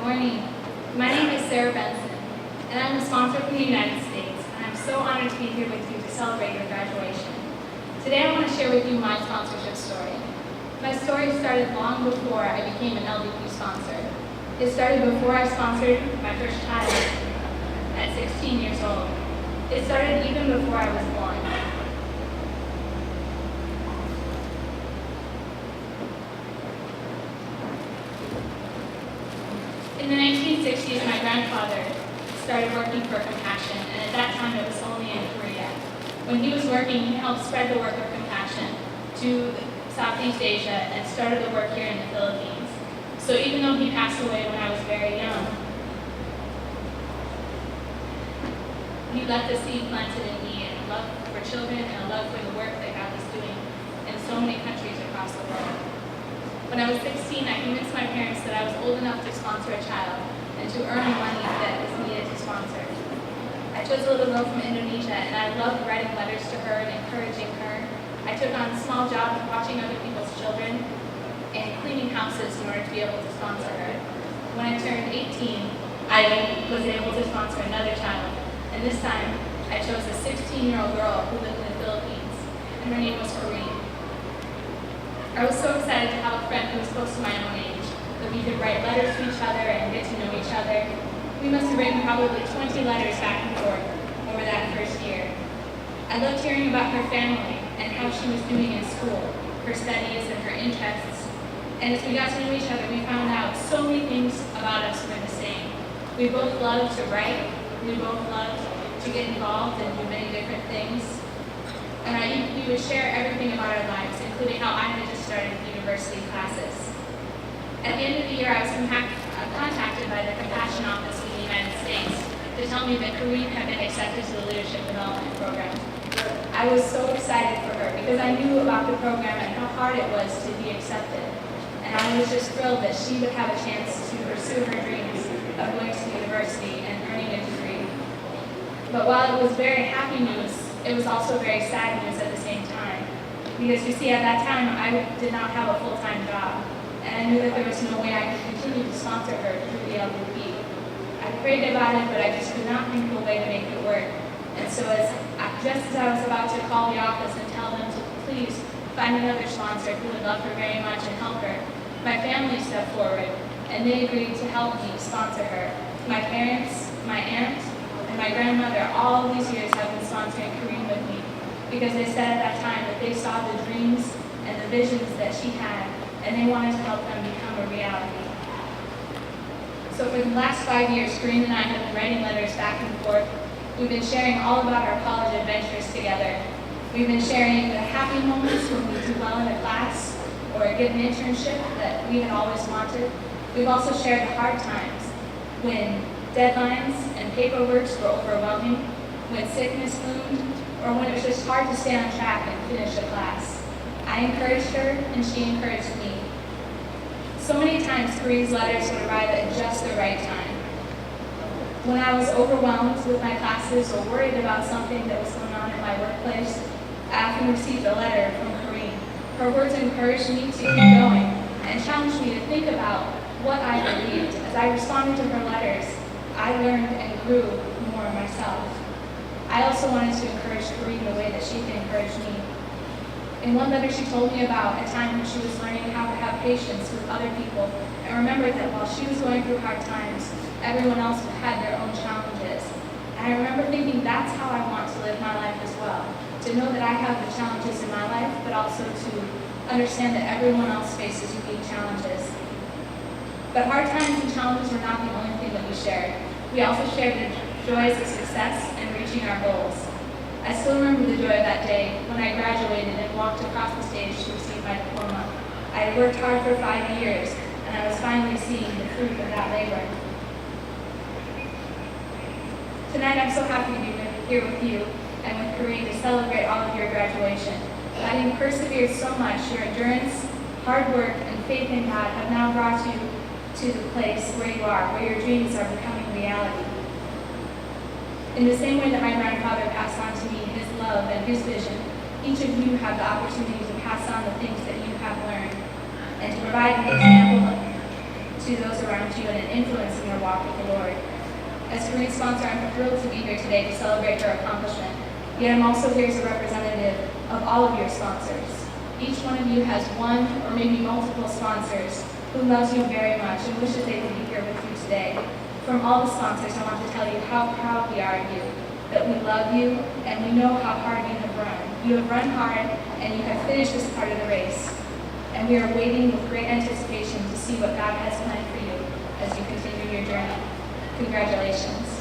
morning. My name is Sara Benson, and I'm a sponsor from the United States, and I'm so honored to be here with you to celebrate your graduation. Today I want to share with you my sponsorship story. My story started long before I became an LDP sponsor. It started before I sponsored my first child at 16 years old. It started even before I was born. In the 1960s, my grandfather started working for Compassion, and at that time it was only in Korea. When he was working, he helped spread the work of Compassion to Southeast Asia and started the work here in the Philippines. So even though he passed away when I was very young, he left a seed planted in me and a love for children and a love for the work that God was doing in so many countries across the world. When I was 16, I convinced my parents that I was old enough to sponsor a child and to earn the money that is needed to sponsor. I chose a little girl from Indonesia, and I loved writing letters to her and encouraging her. I took on small jobs watching other people's children and cleaning houses in order to be able to sponsor her. When I turned 18, I was able to sponsor another child, and this time I chose a 16-year-old girl who lived in the Philippines, and her name was Corrine. I was so excited to have a friend who was close to my own age, that we could write letters to each other and get to know each other. We must have written probably 20 letters back and forth over that first year. I loved hearing about her family and how she was doing in school, her studies and her interests. And as we got to know each other, we found out so many things about us were the same. We both loved to write, we both loved to get involved and do many different things. And we would share everything about our lives, including how I had just started university classes. At the end of the year, I was contacted by the Compassion Office in the United States to tell me that Corrine had been accepted to the Leadership Development Program. I was so excited for her because I knew about the program and how hard it was to be accepted. And I was just thrilled that she would have a chance to pursue her dreams of going to university and earning a degree. But while it was very happy news, it was also very sad news at the same time. Because you see, at that time, I did not have a full-time job. And I knew that there was no way I could continue to sponsor her through the LDP. I prayed about it, but I just could not think of a way to make it work. And so just as I was about to call the office and tell them to please find another sponsor who would love her very much and help her, my family stepped forward, and they agreed to help me sponsor her. My parents, my aunt, and my grandmother all these years have been sponsoring Corrine with me because they said at that time that they saw the dreams and the visions that she had, and they wanted to help them become a reality. So for the last 5 years, Corrine and I have been writing letters back and forth. We've been sharing all about our college adventures together. We've been sharing the happy moments when we do well in a class or get an internship that we had always wanted. We've also shared the hard times when deadlines and paperwork were overwhelming, when sickness loomed, or when it was just hard to stay on track and finish a class. I encouraged her, and she encouraged me. So many times, Corrine's letters would arrive at just the right time. When I was overwhelmed with my classes or worried about something that was going on in my workplace, I often received a letter from Corrine. Her words encouraged me to keep going and challenged me to think about what I believed. As I responded to her letters, I learned and grew more myself. I also wanted to encourage Corrine the way that she can encourage me. In one letter, she told me about a time when she was learning how to have patience with other people and remembered that while she was going through hard times, everyone else had their own challenges. And I remember thinking that's how I want to live my life as well, to know that I have the challenges in my life, but also to understand that everyone else faces unique challenges. But hard times and challenges were not the only thing that we shared. We also shared the joys of success and reaching our goals. I still remember the joy of that day when I graduated and walked across the stage to receive my diploma. I had worked hard for 5 years, and I was finally seeing the fruit of that labor. Tonight, I'm so happy to be here with you and with Corrine to celebrate all of your graduation. Having persevered so much, your endurance, hard work, and faith in God have now brought you to the place where you are, where your dreams are becoming reality. In the same way that my grandfather passed on to me his love and his vision, each of you have the opportunity to pass on the things that you have learned and to provide an example to those around you and an influence walk with the Lord. As Kareen's sponsor, I'm thrilled to be here today to celebrate her accomplishment. Yet I'm also here as a representative of all of your sponsors. Each one of you has one or maybe multiple sponsors who loves you very much and wishes they could be here with you today. From all the sponsors, I want to tell you how proud we are of you, that we love you, and we know how hard you have run. You have run hard, and you have finished this part of the race. And we are waiting with great anticipation to see what God has planned for you as you continue your journey. Congratulations.